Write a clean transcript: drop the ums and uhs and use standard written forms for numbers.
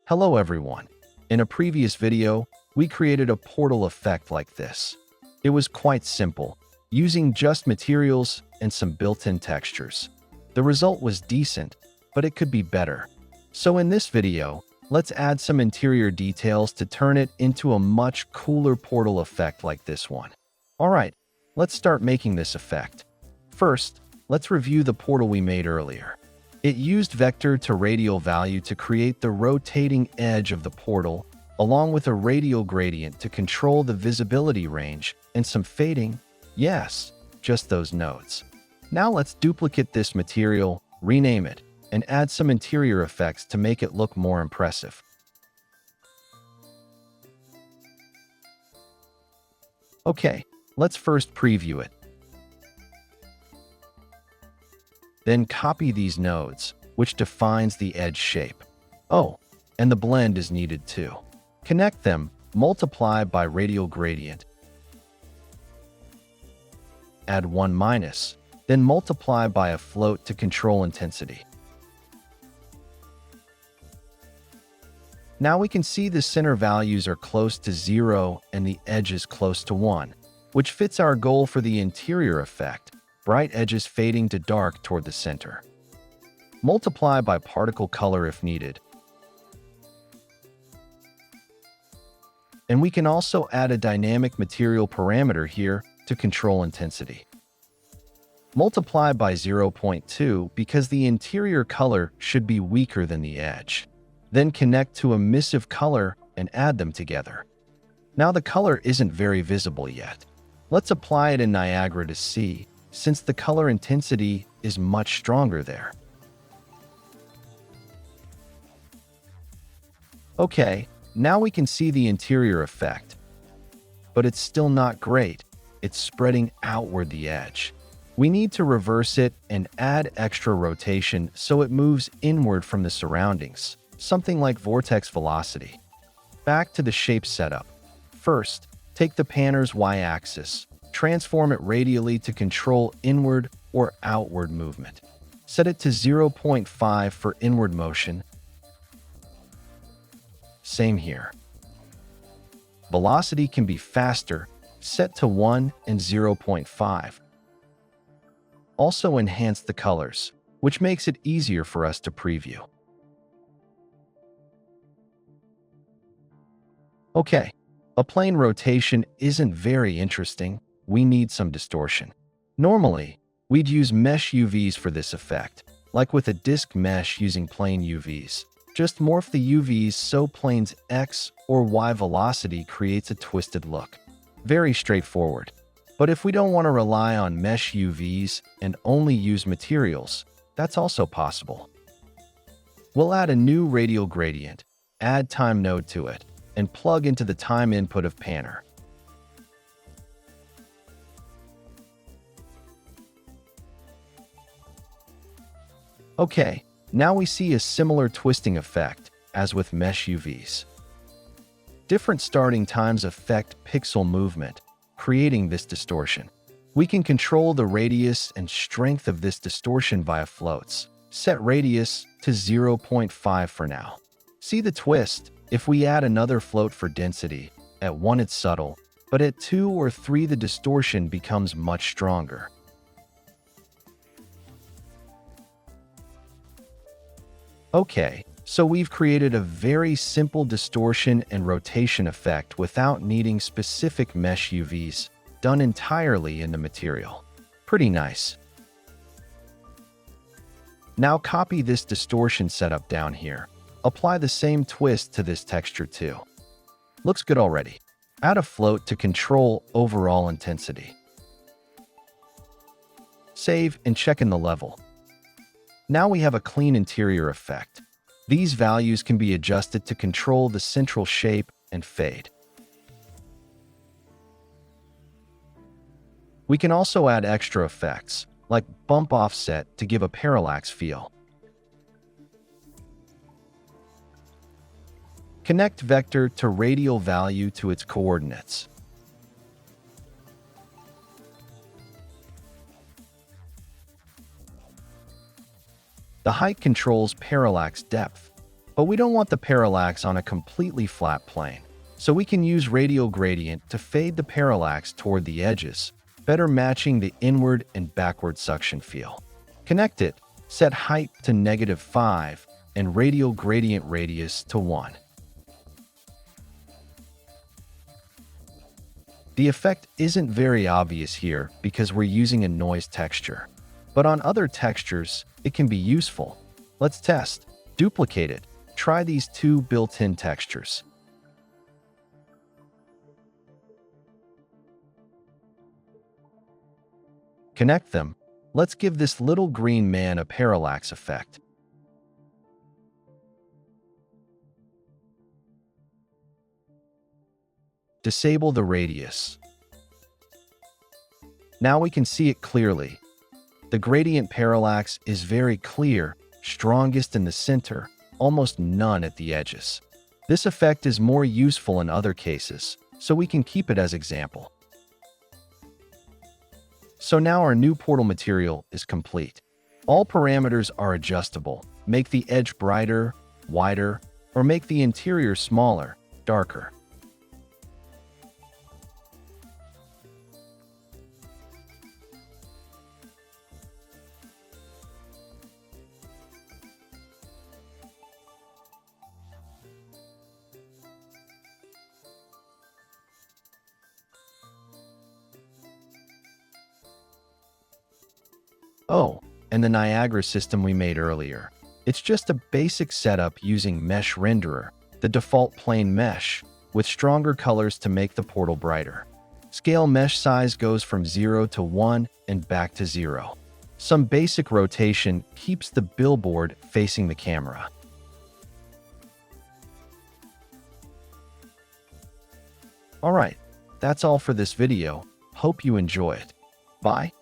Hello everyone. In a previous video, we created a portal effect like this. It was quite simple, using just materials and some built-in textures. The result was decent, but it could be better. So in this video, let's add some interior details to turn it into a much cooler portal effect like this one. Alright, let's start making this effect. First, let's review the portal we made earlier. It used vector to radial value to create the rotating edge of the portal, along with a radial gradient to control the visibility range and some fading. Yes, just those nodes. Now let's duplicate this material, rename it, and add some interior effects to make it look more impressive. Okay, let's first preview it. Then copy these nodes, which defines the edge shape. Oh, and the blend is needed too. Connect them, multiply by radial gradient. Add 1 minus, then multiply by a float to control intensity. Now we can see the center values are close to 0 and the edge is close to 1, which fits our goal for the interior effect. Bright edges fading to dark toward the center. Multiply by particle color if needed. And we can also add a dynamic material parameter here to control intensity. Multiply by 0.2 because the interior color should be weaker than the edge. Then connect to emissive color and add them together. Now the color isn't very visible yet. Let's apply it in Niagara to see, since the color intensity is much stronger there. Okay, now we can see the interior effect. But it's still not great. It's spreading outward the edge. We need to reverse it and add extra rotation so it moves inward from the surroundings, something like vortex velocity. Back to the shape setup. First, take the panner's y-axis. Transform it radially to control inward or outward movement. Set it to 0.5 for inward motion. Same here. Velocity can be faster, set to 1 and 0.5. Also enhance the colors, which makes it easier for us to preview. Okay, a plane rotation isn't very interesting. We need some distortion. Normally, we'd use mesh UVs for this effect, like with a disk mesh using plane UVs. Just morph the UVs so plane's X or Y velocity creates a twisted look. Very straightforward. But if we don't want to rely on mesh UVs and only use materials, that's also possible. We'll add a new radial gradient, add time node to it, and plug into the time input of panner. Okay, now we see a similar twisting effect as with mesh UVs. Different starting times affect pixel movement, creating this distortion. We can control the radius and strength of this distortion via floats. Set radius to 0.5 for now. See the twist? If we add another float for density, at 1 it's subtle, but at 2 or 3 the distortion becomes much stronger. Okay, so we've created a very simple distortion and rotation effect without needing specific mesh UVs, done entirely in the material. Pretty nice. Now copy this distortion setup down here. Apply the same twist to this texture too. Looks good already. Add a float to control overall intensity. Save and check in the level. Now we have a clean interior effect. These values can be adjusted to control the central shape and fade. We can also add extra effects, like bump offset to give a parallax feel. Connect vector to radial value to its coordinates. The height controls parallax depth, But we don't want the parallax on a completely flat plane. So we can use radial gradient to fade the parallax toward the edges, better matching the inward and backward suction feel. Connect it, set height to -5 and radial gradient radius to 1. The effect isn't very obvious here because we're using a noise texture. But on other textures, it can be useful. Let's test. Duplicate it. Try these two built-in textures. Connect them. Let's give this little green man a parallax effect. Disable the radius. Now we can see it clearly. The gradient parallax is very clear, strongest in the center, almost none at the edges. This effect is more useful in other cases, so we can keep it as example. So now our new portal material is complete. All parameters are adjustable. Make the edge brighter, wider, or make the interior smaller, darker. Oh, and the Niagara system we made earlier. It's just a basic setup using Mesh Renderer, the default plain mesh, with stronger colors to make the portal brighter. Scale mesh size goes from 0 to 1 and back to 0. Some basic rotation keeps the billboard facing the camera. Alright, that's all for this video. Hope you enjoy it. Bye.